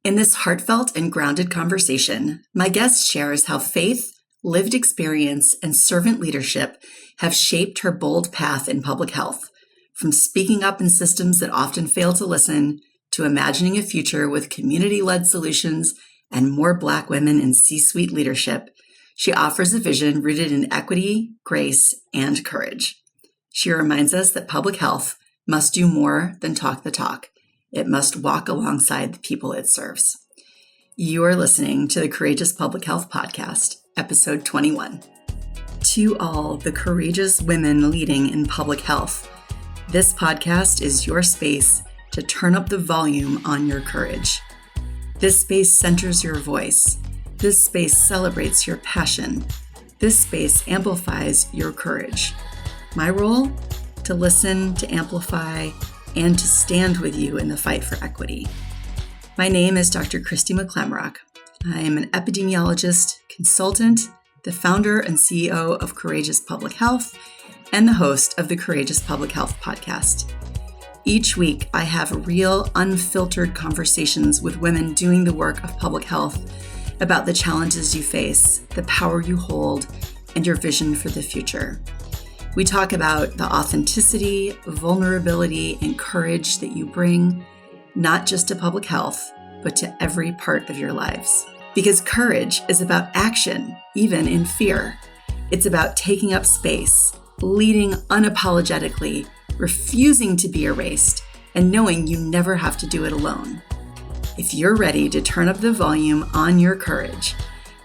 In this heartfelt and grounded conversation, my guest shares how faith, lived experience, and servant leadership have shaped her bold path in public health, from speaking up in systems that often fail to listen to imagining a future with community-led solutions and more Black women in C-suite leadership. She offers a vision rooted in equity, grace, and courage. She reminds us that public health must do more than talk the talk. It must walk alongside the people it serves. You are listening to the Courageous Public Health Podcast, episode 21. To all the courageous women leading in public health, this podcast is your space to turn up the volume on your courage. This space centers your voice. This space celebrates your passion. This space amplifies your courage. My role? To listen, to amplify, and to stand with you in the fight for equity. My name is Dr. Christy McClamrock. I am an epidemiologist, consultant, the founder and CEO of Courageous Public Health, and the host of the Courageous Public Health Podcast. Each week, I have real, unfiltered conversations with women doing the work of public health about the challenges you face, the power you hold, and your vision for the future. We talk about the authenticity, vulnerability, and courage that you bring, not just to public health, but to every part of your lives. Because courage is about action, even in fear. It's about taking up space, leading unapologetically, refusing to be erased, and knowing you never have to do it alone. If you're ready to turn up the volume on your courage,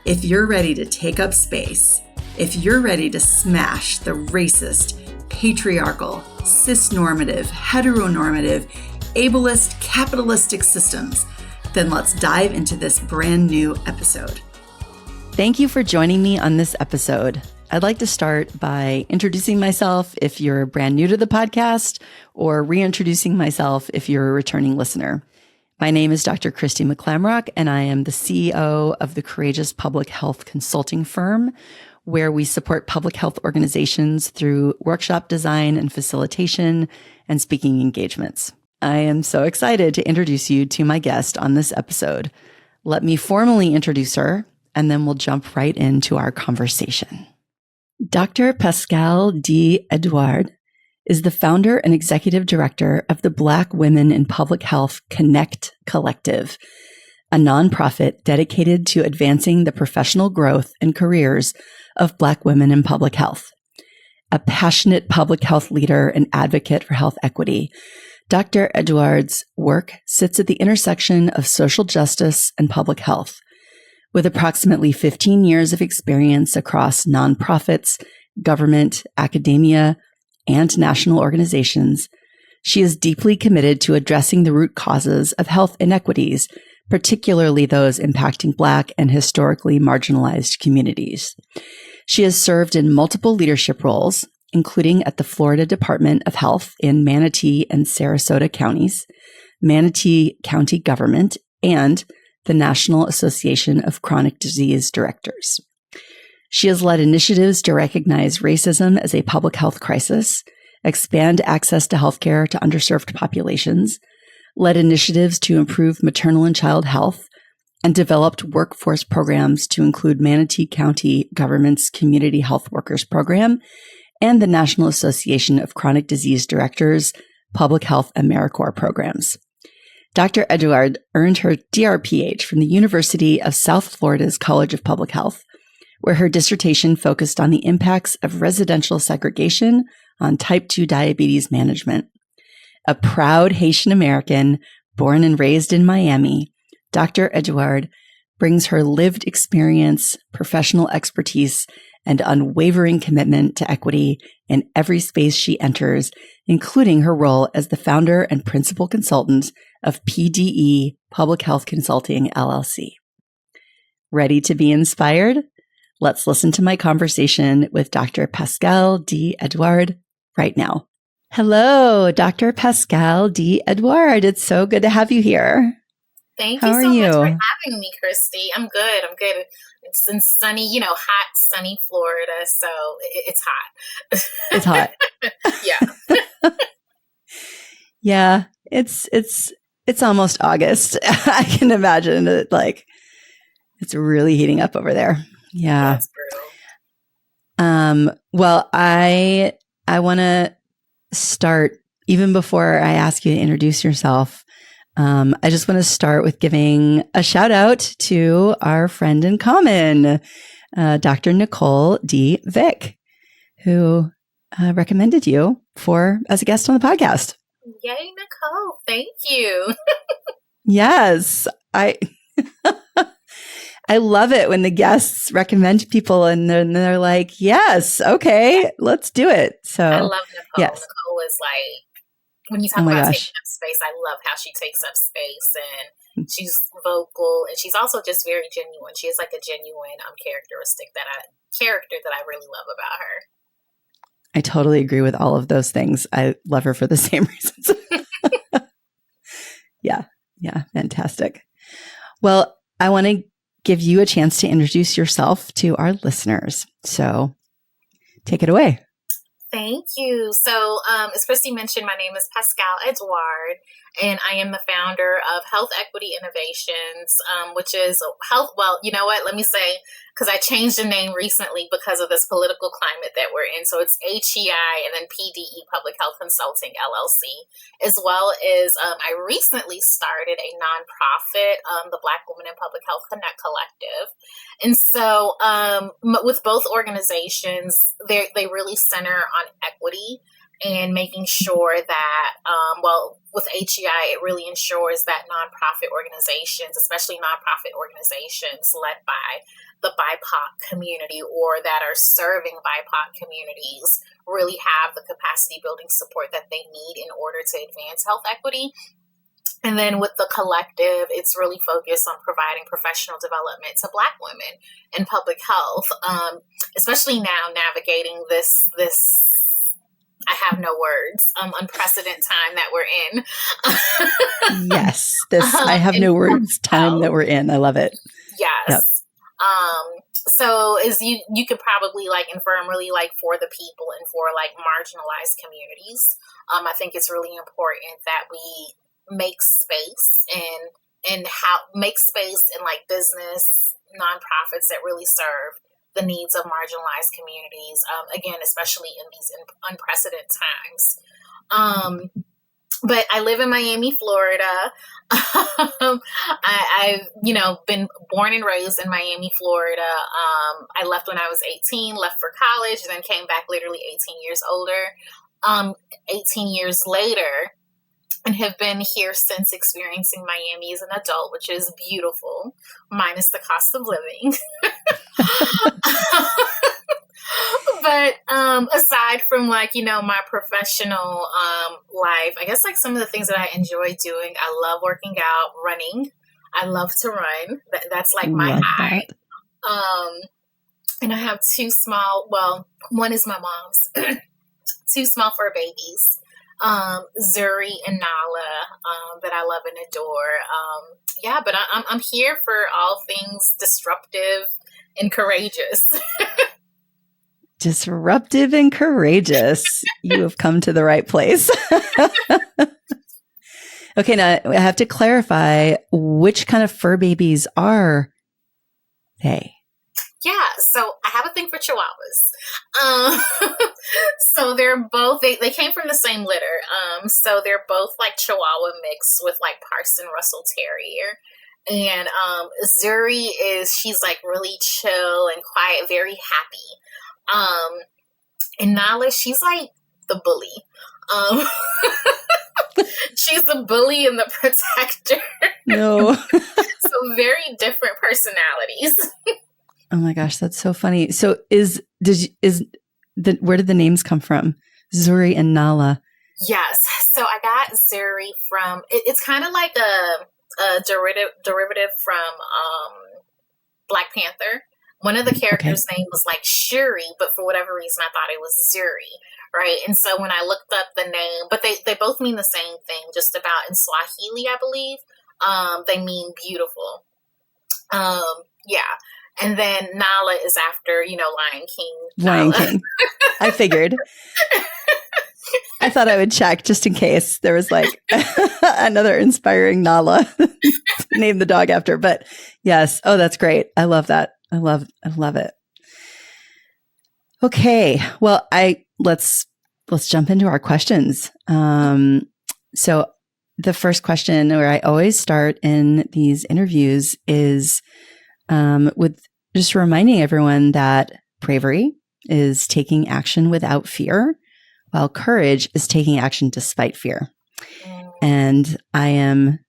if you're ready to take up space, if you're ready to smash the racist, patriarchal, cisnormative, heteronormative, ableist, capitalistic systems, then let's dive into this brand new episode. Thank you for joining me on this episode. I'd like to start by introducing myself if you're brand new to the podcast, or reintroducing myself if you're a returning listener. My name is Dr. Christy McClamrock, and I am the CEO of the Courageous Public Health Consulting Firm, where we support public health organizations through workshop design and facilitation and speaking engagements. I am so excited to introduce you to my guest on this episode. Let me formally introduce her, and then we'll jump right into our conversation. Dr. Pascale D. Edouard is the founder and executive director of the Black Women in Public Health C.O.N.N.E.C.T Collective, a nonprofit dedicated to advancing the professional growth and careers of Black women in public health. A passionate public health leader and advocate for health equity, Dr. Edouard's work sits at the intersection of social justice and public health. With approximately 15 years of experience across nonprofits, government, academia, and national organizations, she is deeply committed to addressing the root causes of health inequities, particularly those impacting Black and historically marginalized communities. She has served in multiple leadership roles, including at the Florida Department of Health in Manatee and Sarasota counties, Manatee County Government, and the National Association of Chronic Disease Directors. She has led initiatives to recognize racism as a public health crisis, expand access to healthcare to underserved populations, led initiatives to improve maternal and child health, and developed workforce programs to include Manatee County Government's Community Health Workers Program and the National Association of Chronic Disease Directors Public Health AmeriCorps programs. Dr. Edouard earned her DRPH from the University of South Florida's College of Public Health, where her dissertation focused on the impacts of residential segregation on type 2 diabetes management. A proud Haitian American born and raised in Miami, Dr. Edouard brings her lived experience, professional expertise, and unwavering commitment to equity in every space she enters, including her role as the founder and principal consultant of PDE Public Health Consulting, LLC. Ready to be inspired? Let's listen to my conversation with Dr. Pascale D. Edouard right now. Hello, Dr. Pascale D. Edouard. It's so good to have you here. Thank you so much for having me, Christy. I'm good. It's in sunny, hot, sunny Florida, so it's hot. It's hot. Yeah. Yeah, it's it's almost August. I can imagine it, like it's really heating up over there. Yeah. That's brutal. Well, I want to start even before I ask you to introduce yourself. I just want to start with giving a shout out to our friend in common, Dr. Nicole D. Vick, who recommended you as a guest on the podcast. Yay, Nicole. Thank you. Yes. I love it when the guests recommend people and they're like, yes, okay, let's do it. So I love Nicole. Yes. Nicole is like, when you talk about taking up space, I love how she takes up space, and she's vocal, and she's also just very genuine. She has like a genuine character that I really love about her. I totally agree with all of those things. I love her for the same reasons. Yeah, fantastic. Well, I want to give you a chance to introduce yourself to our listeners. So take it away. Thank you. So, as Christy mentioned, my name is Pascale Edouard, and I am the founder of Health Equity Innovations, which is health. Well, you know what? Let me say, because I changed the name recently because of this political climate that we're in. So it's HEI and then PDE, Public Health Consulting LLC, as well as I recently started a nonprofit, the Black Women in Public Health C.O.N.N.E.C.T Collective. And so with both organizations, they really center on equity and making sure that, with HEI, it really ensures that nonprofit organizations, especially nonprofit organizations led by the BIPOC community or that are serving BIPOC communities, really have the capacity building support that they need in order to advance health equity. And then with the collective, it's really focused on providing professional development to Black women in public health, especially now navigating this I have no words, unprecedented time that we're in. Yes, I have no words time that we're in. I love it. Yes. Yep. So as you could probably like infer, I'm really like for the people and for like marginalized communities. I think it's really important that we make space and make space in like business nonprofits that really serve the needs of marginalized communities, again, especially in these unprecedented times. But I live in Miami, Florida. I've been born and raised in Miami, Florida. I left when I was 18, left for college, then came back literally 18 years older, 18 years later, and have been here since, experiencing Miami as an adult, which is beautiful, minus the cost of living. But aside from my professional life, I guess like some of the things that I enjoy doing, I love working out, running. I love to run. That's like my high. And I have two small, one is my mom's, two small fur babies, Zuri and Nala, that I love and adore. But I'm here for all things disruptive and courageous. Disruptive and courageous. You have come to the right place. Okay, now I have to clarify, which kind of fur babies are they? Yeah, so I have a thing for Chihuahuas. So they're both, they came from the same litter. So they're both like Chihuahua mixed with like Parson Russell Terrier. And Zuri she's like really chill and quiet, very happy. And Nala, she's like the bully. She's the bully and the protector. No. So very different personalities. Oh my gosh, that's so funny. So where did the names come from? Zuri and Nala. Yes. So I got Zuri from, it's kind of like a derivative from Black Panther. One of the characters' name was like Shuri, but for whatever reason, I thought it was Zuri, right? And so when I looked up the name, but they both mean the same thing, just about in Swahili, I believe. They mean beautiful. Yeah. And then Nala is after, Lion King. Lion King. I figured. I thought I would check just in case there was like another inspiring Nala to name the dog after. But yes. Oh, that's great. I love that. I love it. Okay. Well, let's jump into our questions. So the first question where I always start in these interviews is with just reminding everyone that bravery is taking action without fear, while courage is taking action despite fear. And I am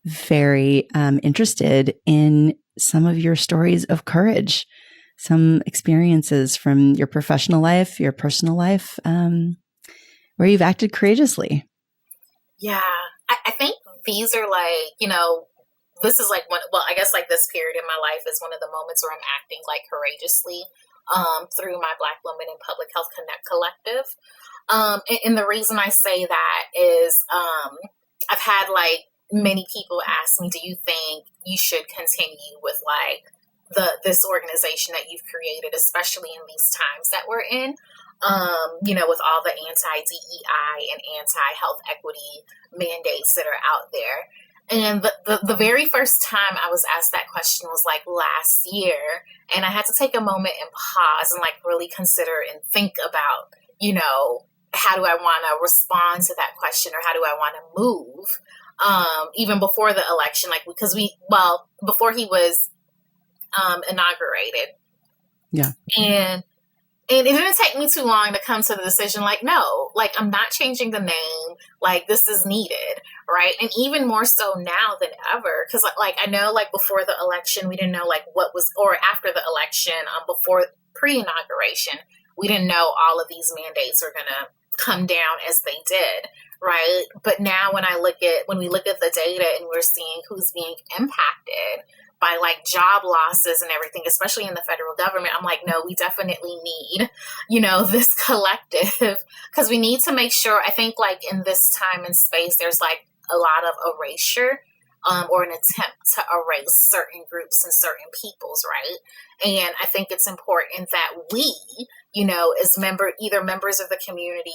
very interested in some of your stories of courage, some experiences from your professional life, your personal life, where you've acted courageously. Yeah, I think these are like, this is like I guess like this period in my life is one of the moments where I'm acting like courageously through my Black Women in Public Health Connect collective. And the reason I say that is I've had like many people ask me, do you think you should continue with like this organization that you've created, especially in these times that we're in? With all the anti-DEI and anti-health equity mandates that are out there. And the very first time I was asked that question was like last year. And I had to take a moment and pause and like really consider and think about, how do I want to respond to that question, or how do I want to move? Even before the election, like, because before he was inaugurated. Yeah. And it didn't take me too long to come to the decision, like, no, like, I'm not changing the name. Like, this is needed, right? And even more so now than ever, because, like, I know, like, before the election, we didn't know, like, or after the election, before pre-inauguration, we didn't know all of these mandates were going to come down as they did, right? But now when we look at the data and we're seeing who's being impacted by like job losses and everything, especially in the federal government, I'm like, no, we definitely need, this collective, because we need to make sure, I think like in this time and space, there's like a lot of erasure or an attempt to erase certain groups and certain peoples, right? And I think it's important that we, as either members of the community,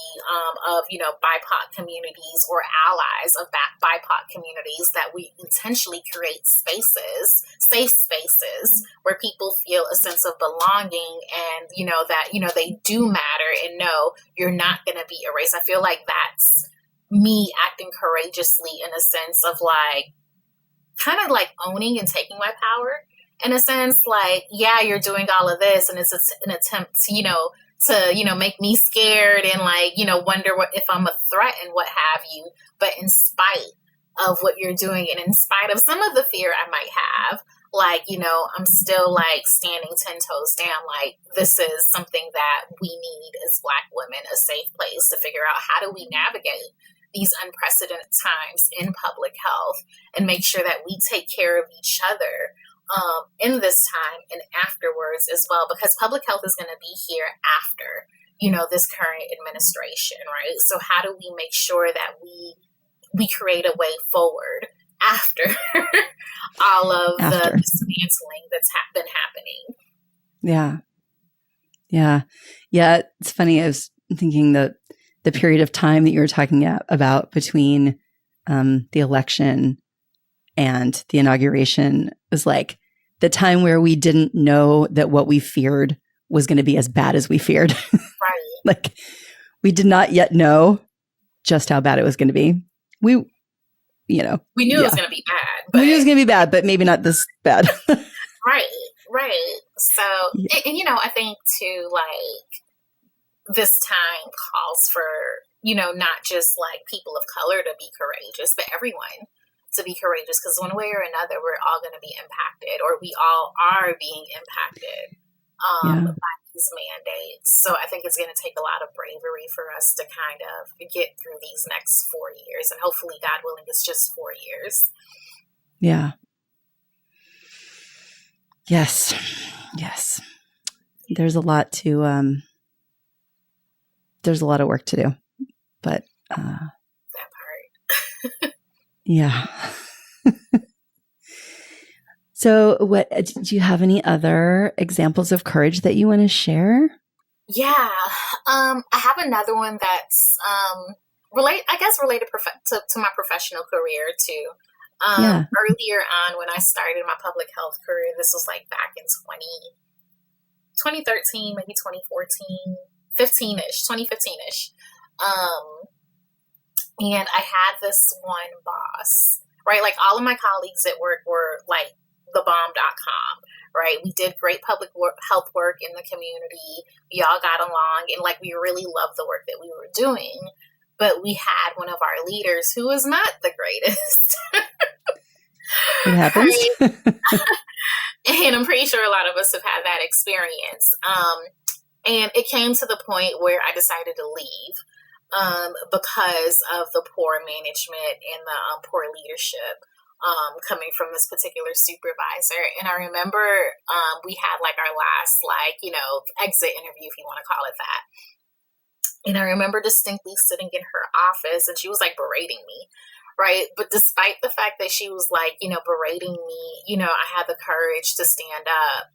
of, BIPOC communities or allies of BIPOC communities, that we intentionally create spaces, safe spaces, where people feel a sense of belonging and, that, they do matter, and no, you're not going to be erased. I feel like that's me acting courageously in a sense of like, kind of like owning and taking my power. In a sense, like, yeah, you're doing all of this, and it's an attempt to, make me scared and like, wonder if I'm a threat and what have you. But in spite of what you're doing, and in spite of some of the fear I might have, like, I'm still like standing 10 toes down. Like, this is something that we need as Black women, a safe place to figure out how do we navigate these unprecedented times in public health and make sure that we take care of each other in this time and afterwards as well, because public health is going to be here after, this current administration, right? So how do we make sure that we create a way forward after all of the dismantling that's been happening? Yeah. It's funny. I was thinking the period of time that you were talking about between the election and the inauguration was like the time where we didn't know that what we feared was going to be as bad as we feared. Right. Like, we did not yet know just how bad it was going to be. We knew it was going to be bad. We knew it was going to be bad, but maybe not this bad. Right. So, and I think too, like, this time calls for, not just like people of color to be courageous, but everyone to be courageous, because one way or another, we're all going to be impacted, or we all are being impacted by these mandates. So I think it's going to take a lot of bravery for us to kind of get through these next 4 years. And hopefully, God willing, it's just 4 years. Yeah. Yes. There's a lot of work to do, but that part. Yeah. So do you have any other examples of courage that you want to share? Yeah. I have another one that's related to my professional career too. Yeah. Earlier on when I started my public health career, this was like back in 2013, maybe 2014, 15-ish, 2015-ish. And I had this one boss, right? Like all of my colleagues at work were like thebomb.com, right? We did great health work in the community. We all got along and like we really loved the work that we were doing. But we had one of our leaders who was not the greatest. It happens. And I'm pretty sure a lot of us have had that experience. And it came to the point where I decided to leave because of the poor management and the poor leadership coming from this particular supervisor. And I remember we had like our last, exit interview, if you want to call it that. And I remember distinctly sitting in her office and she was like berating me, right? But despite the fact that she was like, berating me, I had the courage to stand up,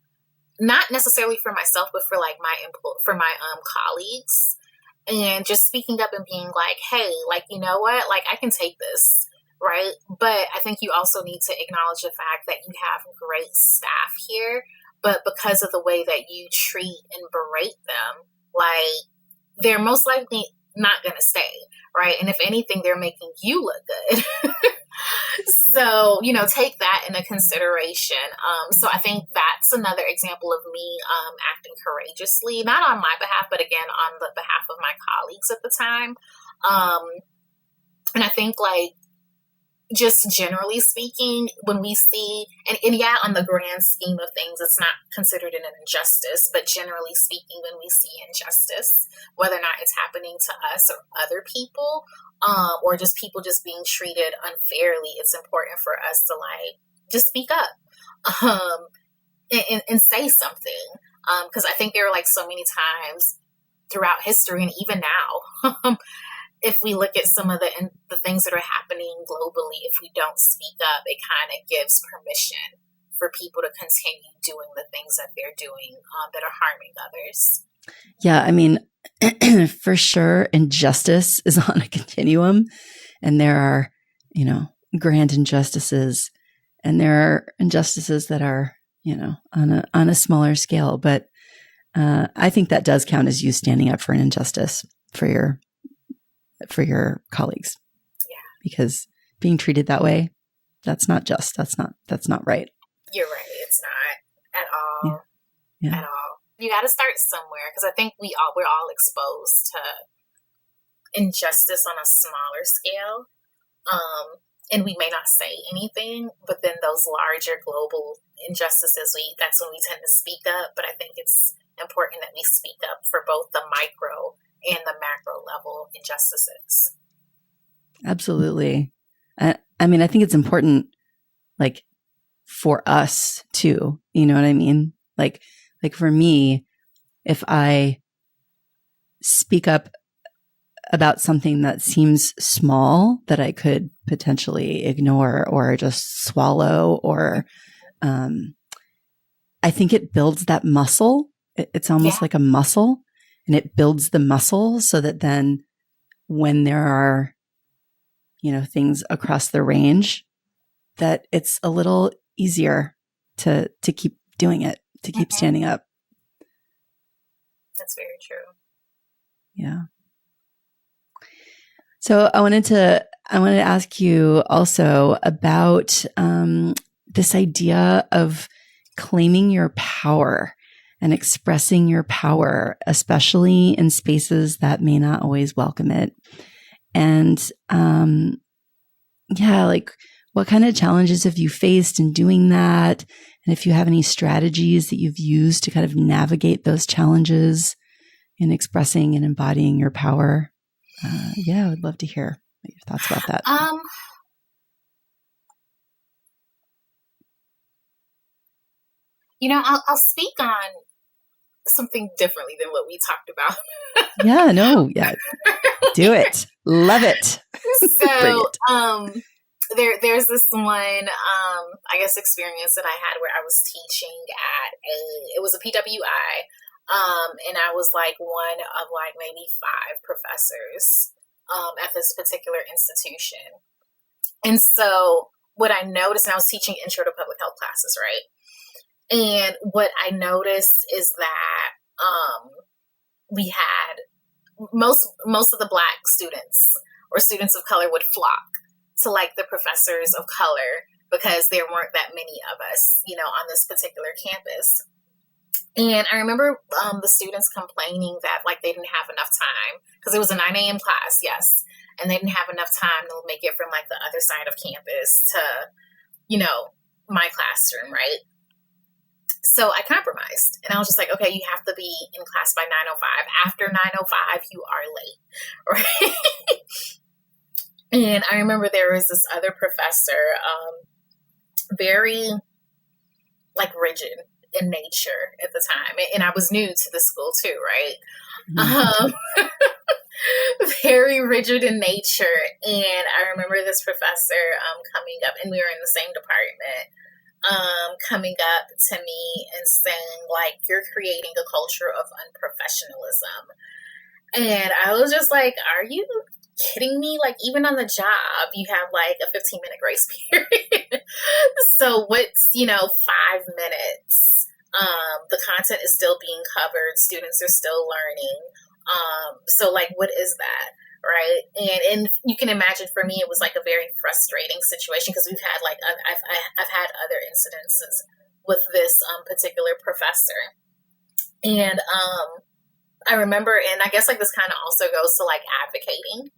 not necessarily for myself, but for like my colleagues, and just speaking up and being like, hey, like, you know what, like I can take this, right? But I think you also need to acknowledge the fact that you have great staff here, but because of the way that you treat and berate them, like they're most likely not going to stay, right? And if anything, they're making you look good. So, take that into consideration. So I think that's another example of me acting courageously, not on my behalf, but again, on the behalf of my colleagues at the time. And I think like, just generally speaking, when we see, and yeah, on the grand scheme of things, it's not considered an injustice, but generally speaking, when we see injustice, whether or not it's happening to us or other people, or just people just being treated unfairly, it's important for us to like, just speak up, and say something. Because I think there are like so many times throughout history and even now, if we look at some of the things that are happening globally, if we don't speak up, it kind of gives permission for people to continue doing the things that they're doing that are harming others. Yeah, I mean, for sure, injustice is on a continuum, and there are, grand injustices, and there are injustices that are, on a smaller scale. But I think that does count as you standing up for an injustice for your colleagues. Yeah. Because being treated that way, that's not just. That's not right. You're right. It's not at all. Yeah. At all. You got to start somewhere, because I think we're all exposed to injustice on a smaller scale, and we may not say anything, but then those larger global injustices, that's when we tend to speak up. But I think it's important that we speak up for both the micro and the macro level injustices. Absolutely. I mean, I think it's important, like, for us too. You know what I mean? Like for me, if I speak up about something that seems small that I could potentially ignore or just swallow, or I think it builds that muscle. It's almost like a muscle, and it builds the muscle so that then when there are, things across the range, that it's a little easier to keep doing it, to keep standing up. That's very true. Yeah. So I wanted to ask you also about this idea of claiming your power and expressing your power, especially in spaces that may not always welcome it. And like, what kind of challenges have you faced in doing that? And if you have any strategies that you've used to kind of navigate those challenges in expressing and embodying your power. I would love to hear your thoughts about that. I'll speak on something differently than what we talked about. Do it. Love it. So, there's this one, experience that I had where I was teaching it was a PWI, And I was like one of like maybe 5 professors at this particular institution. And so what I noticed, and I was teaching intro to public health classes, right? And what I noticed is that we had most of the Black students or students of color would flock to like the professors of color because there weren't that many of us, you know, on this particular campus. And I remember the students complaining that like they didn't have enough time because it was a 9 a.m. class, yes, and they didn't have enough time to make it from like the other side of campus to, you know, my classroom, right? So I compromised, and I was just like, okay, you have to be in class by 9:05. After 9:05, you are late, right? And I remember there was this other professor, very like rigid in nature at the time, and I was new to the school too, right? Mm-hmm. Very rigid in nature, and I remember this professor coming up, and we were in the same department, coming up to me and saying like, "You're creating a culture of unprofessionalism," and I was just like, "Are you kidding me? Like, even on the job, you have like a 15-minute grace period. So what's, you know, 5 minutes? The content is still being covered. Students are still learning. So like, what is that?" Right. And you can imagine for me, it was like a very frustrating situation because we've had like, I've had other incidences with this particular professor. And I remember, and I guess like this kind of also goes to like advocating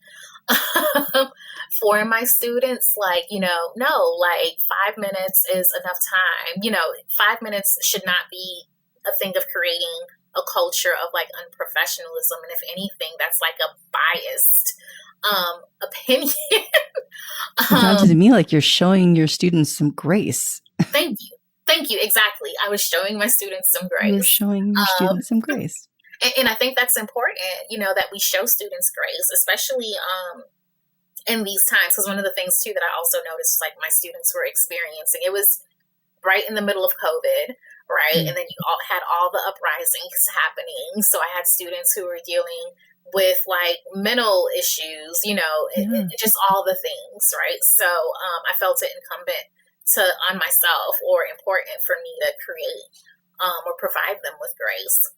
for my students, like, you know, no, like 5 minutes is enough time. You know, 5 minutes should not be a thing of creating a culture of like unprofessionalism. And if anything, that's like a biased opinion. It sounds to me like you're showing your students some grace. Thank you. Thank you. Exactly. I was showing my students some grace. You're showing your students some grace. And I think that's important, you know, that we show students grace, especially in these times. Because one of the things, too, that I also noticed, like my students were experiencing, it was right in the middle of COVID, right? Mm-hmm. And then you all had all the uprisings happening. So I had students who were dealing with like mental issues, you know, just all the things, right? So I felt it incumbent on myself or important for me to create or provide them with grace.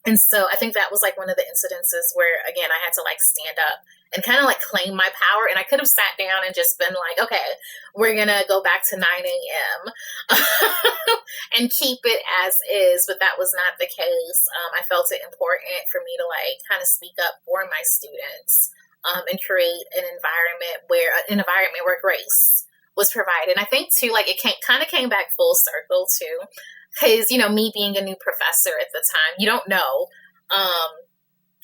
And so I think that was like one of the incidences where, again, I had to like stand up and kind of like claim my power. And I could have sat down and just been like, okay, we're going to go back to 9 a.m. and keep it as is. But that was not the case. I felt it important for me to like kind of speak up for my students and create an environment where grace was provided. And I think too, like it kind of came back full circle too. Because, you know, me being a new professor at the time, you don't know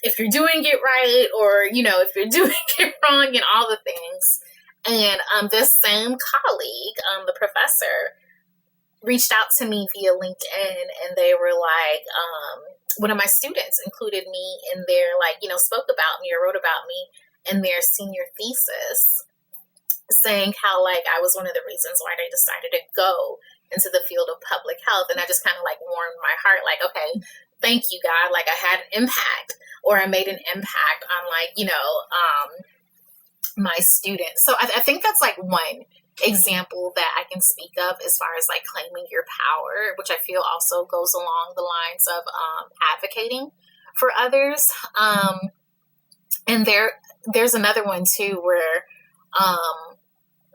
if you're doing it right or, you know, if you're doing it wrong and all the things. And this same colleague, the professor, reached out to me via LinkedIn, and they were like, one of my students included me in their, like, you know, spoke about me or wrote about me in their senior thesis, saying how, like, I was one of the reasons why they decided to go into the field of public health. And I just kind of like warmed my heart, like, okay, thank you, God. Like I had an impact, or I made an impact on like, you know, my students. So I think that's like one example that I can speak of as far as like claiming your power, which I feel also goes along the lines of advocating for others. And there's another one too, where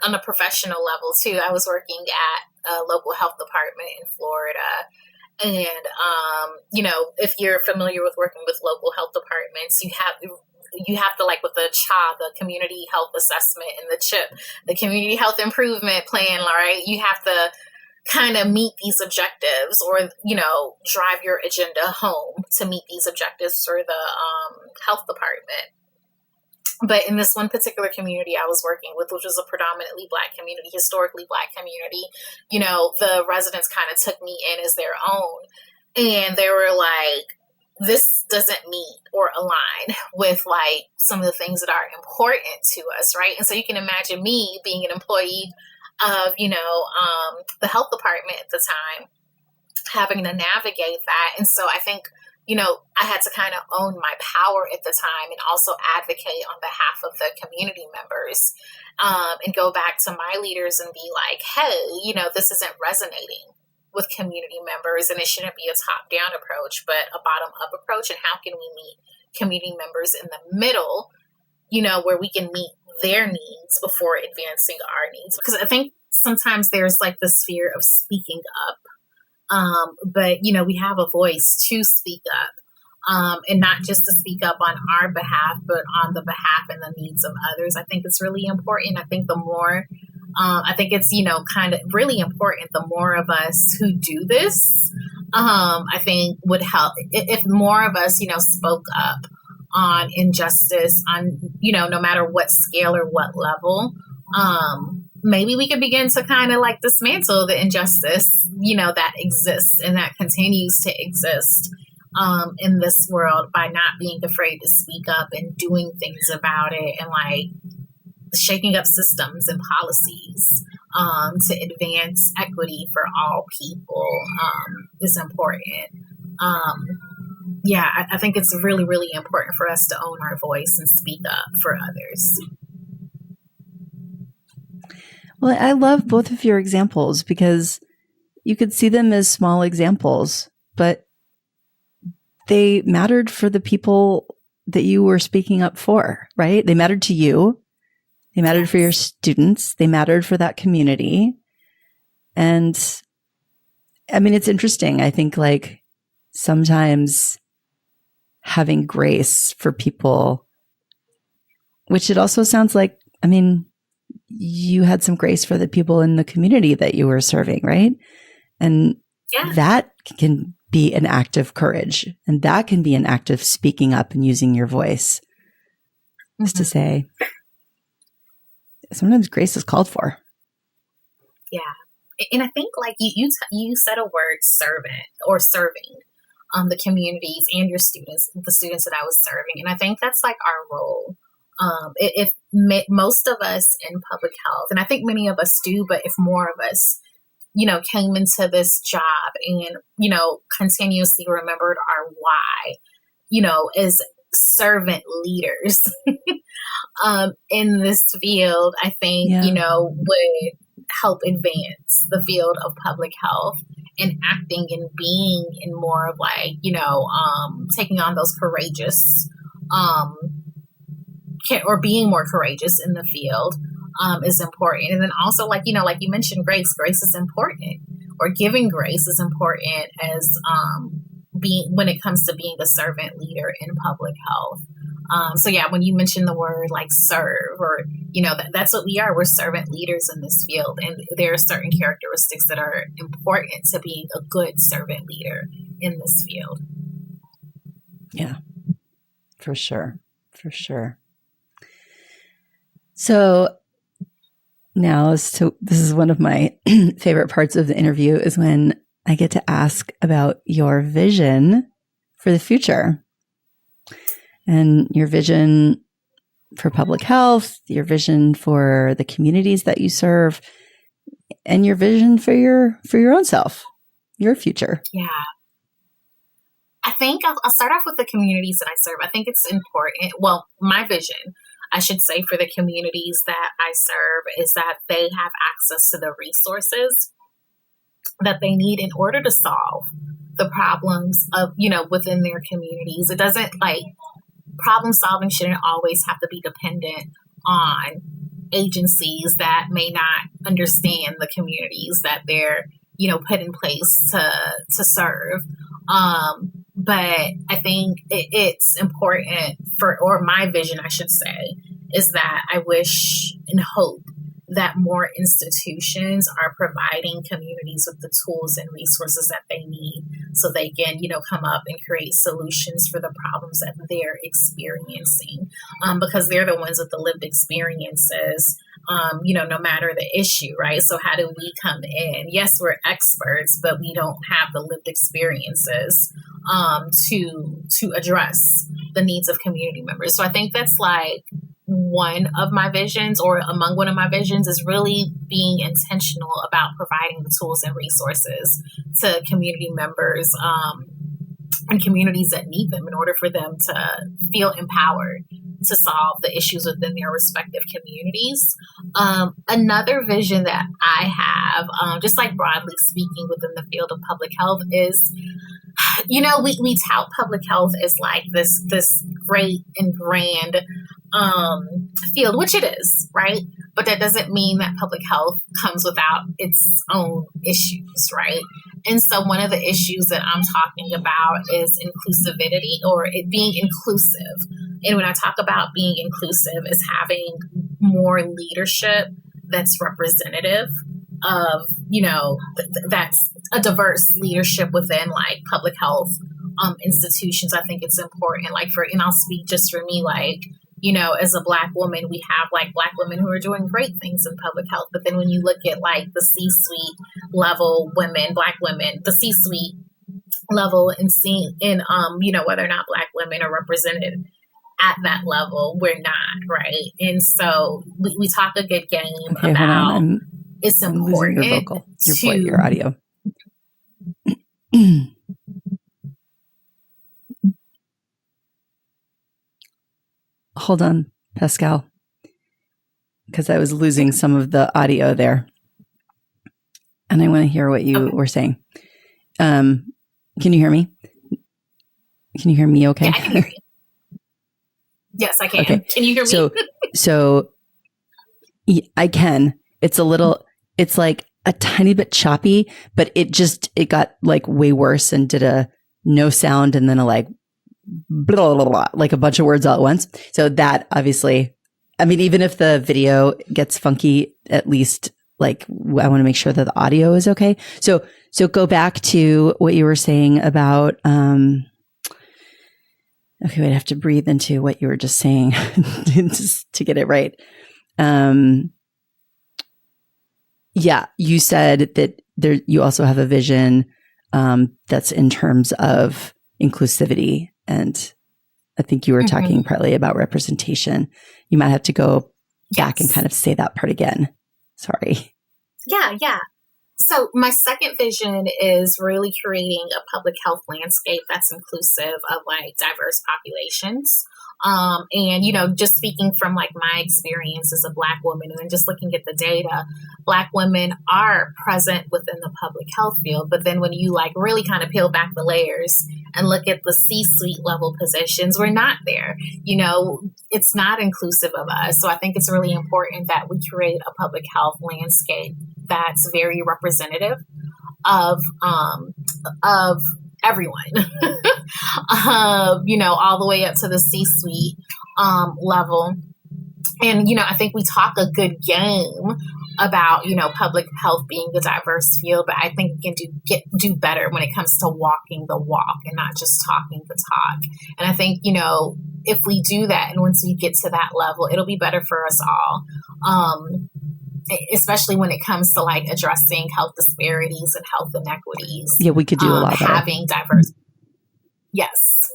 on a professional level too, I was working at a local health department in Florida. And, you know, if you're familiar with working with local health departments, you have to, like with the CHA, the community health assessment, and the CHIP, the community health improvement plan, right? You have to kind of meet these objectives or, you know, drive your agenda home to meet these objectives for the health department. But in this one particular community I was working with, which was a predominantly Black community, historically Black community, you know, the residents kind of took me in as their own. And they were like, this doesn't meet or align with like some of the things that are important to us, right? And so you can imagine me being an employee of, you know, the health department at the time, having to navigate that. And so I think I had to kind of own my power at the time and also advocate on behalf of the community members, and go back to my leaders and be like, hey, this isn't resonating with community members, and it shouldn't be a top-down approach, but a bottom-up approach. And how can we meet community members in the middle, where we can meet their needs before advancing our needs? Because I think sometimes there's like this fear of speaking up. But, we have a voice to speak up, and not just to speak up on our behalf, but on the behalf and the needs of others. I think it's really important. I think it's, kind of really important. The more of us who do this, I think would help if more of us, spoke up on injustice on, no matter what scale or what level. Maybe we could begin to kind of like dismantle the injustice, that exists and that continues to exist in this world by not being afraid to speak up and doing things about it, and like shaking up systems and policies to advance equity for all people is important. I think it's really, really important for us to own our voice and speak up for others. Well, I love both of your examples because you could see them as small examples, but they mattered for the people that you were speaking up for, right? They mattered to you. They mattered for your students. They mattered for that community. And I mean, it's interesting. I think like sometimes having grace for people, which it also sounds like, I mean, you had some grace for the people in the community that you were serving, right? And that can be an act of courage, and that can be an act of speaking up and using your voice. Just to say, sometimes grace is called for. Yeah. And I think like you said a word, servant or serving the communities and your students, the students that I was serving. And I think that's like our role. If most of us in public health, and I think many of us do, but if more of us, came into this job and, continuously remembered our why, as servant leaders in this field, I think, would help advance the field of public health and acting and being in more of like, taking on those courageous, or being more courageous in the field is important. And then also like you mentioned, grace is important, or giving grace is important as being when it comes to being a servant leader in public health. When you mention the word like serve, or, that's what we are. We're servant leaders in this field. And there are certain characteristics that are important to being a good servant leader in this field. Yeah, for sure. For sure. So now, this is one of my favorite parts of the interview, is when I get to ask about your vision for the future and your vision for public health, your vision for the communities that you serve, and your vision for your own self, your future. Yeah. I think I'll start off with the communities that I serve. I think it's important. Well, my vision, I should say, for the communities that I serve is that they have access to the resources that they need in order to solve the problems of, within their communities. It doesn't problem solving shouldn't always have to be dependent on agencies that may not understand the communities that they're, put in place to serve. But I think it's important or my vision, I should say, is that I wish and hope that more institutions are providing communities with the tools and resources that they need so they can, come up and create solutions for the problems that they're experiencing, because they're the ones with the lived experiences, no matter the issue, right? So how do we come in? Yes, we're experts, but we don't have the lived experiences to address the needs of community members. So I think that's one of my visions, or among one of my visions, is really being intentional about providing the tools and resources to community members and communities that need them in order for them to feel empowered to solve the issues within their respective communities. Another vision that I have, just like broadly speaking within the field of public health, is, we tout public health as like this great and grand field, which it is, right? But that doesn't mean that public health comes without its own issues, right? And so one of the issues that I'm talking about is inclusivity, or it being inclusive. And when I talk about being inclusive, is having more leadership that's representative of, that's a diverse leadership within like public health institutions. I think it's important, and I'll speak just for me, as a Black woman, we have like Black women who are doing great things in public health. But then when you look at like the C-suite level women, Black women, the C-suite level, and seeing whether or not Black women are represented at that level, we're not, right? And so we talk a good game about it's important. I'm losing your vocal, your audio. Hold on, Pascale, because I was losing some of the audio there, and I want to hear what you were saying. Can you hear me? Can you hear me okay? Yeah, I can hear you. Yes, I can. Okay. Can you hear me? So I can. It's like a tiny bit choppy, but it got like way worse and did a no sound and then a like blah, blah, blah, like a bunch of words all at once. So that obviously, I mean, even if the video gets funky, at least like I want to make sure that the audio is okay. So go back to what you were saying about, okay, I'd have to breathe into what you were just saying to get it right. Yeah, you said that you also have a vision that's in terms of inclusivity, and I think you were talking partly about representation. You might have to go back and kind of say that part again. Sorry. Yeah. So my second vision is really creating a public health landscape that's inclusive of like diverse populations. And, just speaking from like my experience as a Black woman and just looking at the data, Black women are present within the public health field. But then when you like really kind of peel back the layers and look at the C-suite level positions, we're not there. It's not inclusive of us. So I think it's really important that we create a public health landscape that's very representative of everyone, all the way up to the C-suite level. And, I think we talk a good game about, public health being a diverse field, but I think we can do better when it comes to walking the walk and not just talking the talk. And I think, if we do that, and once we get to that level, it'll be better for us all. Especially when it comes to like addressing health disparities and health inequities. Yeah, we could do a lot better. Having diverse. Yes.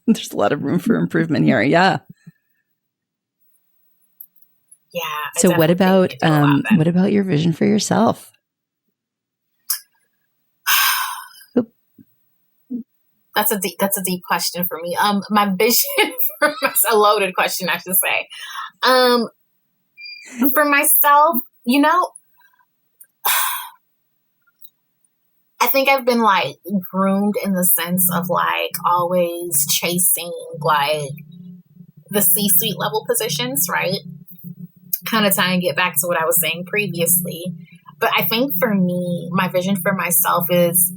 There's a lot of room for improvement here. Yeah. Yeah. So what about your vision for yourself? That's a deep question for me. My vision for a loaded question, I should say. For myself, I think I've been like groomed in the sense of like always chasing like the C-suite level positions, right? Kind of trying to get back to what I was saying previously. But I think for me, my vision for myself is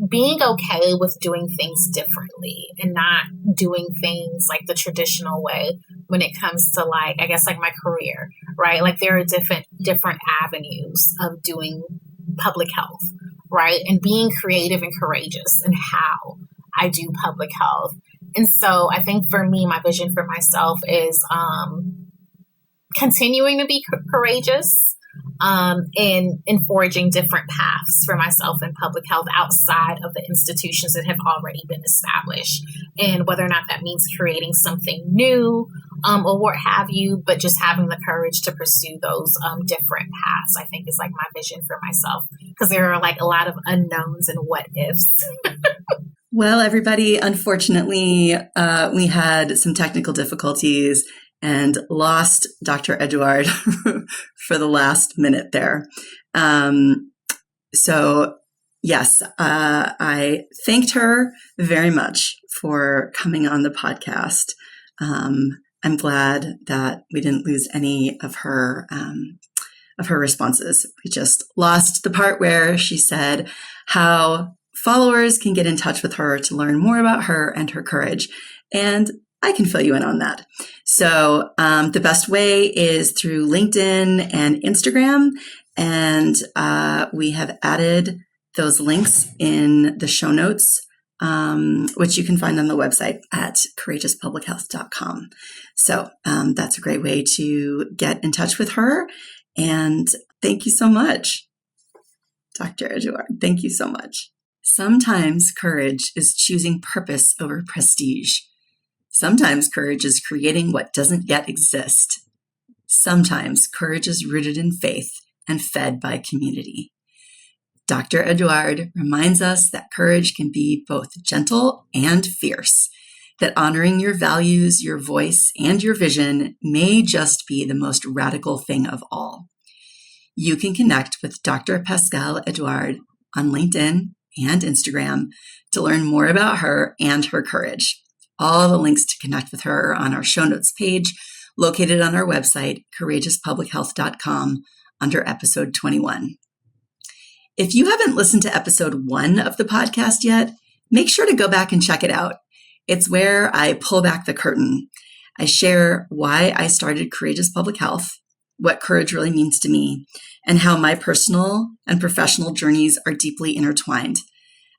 being okay with doing things differently and not doing things like the traditional way when it comes to like, I guess like my career, right? Like there are different avenues of doing public health, right? And being creative and courageous in how I do public health. And so I think for me, my vision for myself is continuing to be courageous in forging different paths for myself in public health outside of the institutions that have already been established. And whether or not that means creating something new or what have you, but just having the courage to pursue those different paths, I think is like my vision for myself. because there are like a lot of unknowns and what ifs. Well, everybody, unfortunately, we had some technical difficulties and lost Dr. Edouard for the last minute there. So yes, I thanked her very much for coming on the podcast. I'm glad that we didn't lose any of her responses. We just lost the part where she said how followers can get in touch with her to learn more about her and her courage. And I can fill you in on that. So the best way is through LinkedIn and Instagram. And we have added those links in the show notes, which you can find on the website at courageouspublichealth.com. So that's a great way to get in touch with her. And thank you so much, Dr. Edouard. Thank you so much. Sometimes courage is choosing purpose over prestige. Sometimes courage is creating what doesn't yet exist. Sometimes courage is rooted in faith and fed by community. Dr. Edouard reminds us that courage can be both gentle and fierce, that honoring your values, your voice, and your vision may just be the most radical thing of all. You can connect with Dr. Pascale Edouard on LinkedIn and Instagram to learn more about her and her courage. All the links to connect with her are on our show notes page, located on our website, courageouspublichealth.com, under episode 21. If you haven't listened to episode 1 of the podcast yet, make sure to go back and check it out. It's where I pull back the curtain. I share why I started Courageous Public Health, what courage really means to me, and how my personal and professional journeys are deeply intertwined.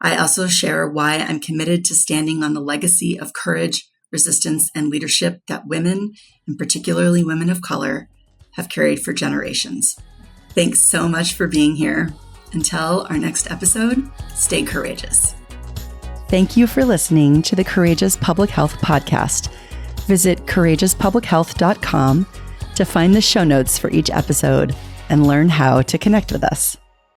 I also share why I'm committed to standing on the legacy of courage, resistance, and leadership that women, and particularly women of color, have carried for generations. Thanks so much for being here. Until our next episode, stay courageous. Thank you for listening to the Courageous Public Health podcast. Visit courageouspublichealth.com to find the show notes for each episode and learn how to connect with us.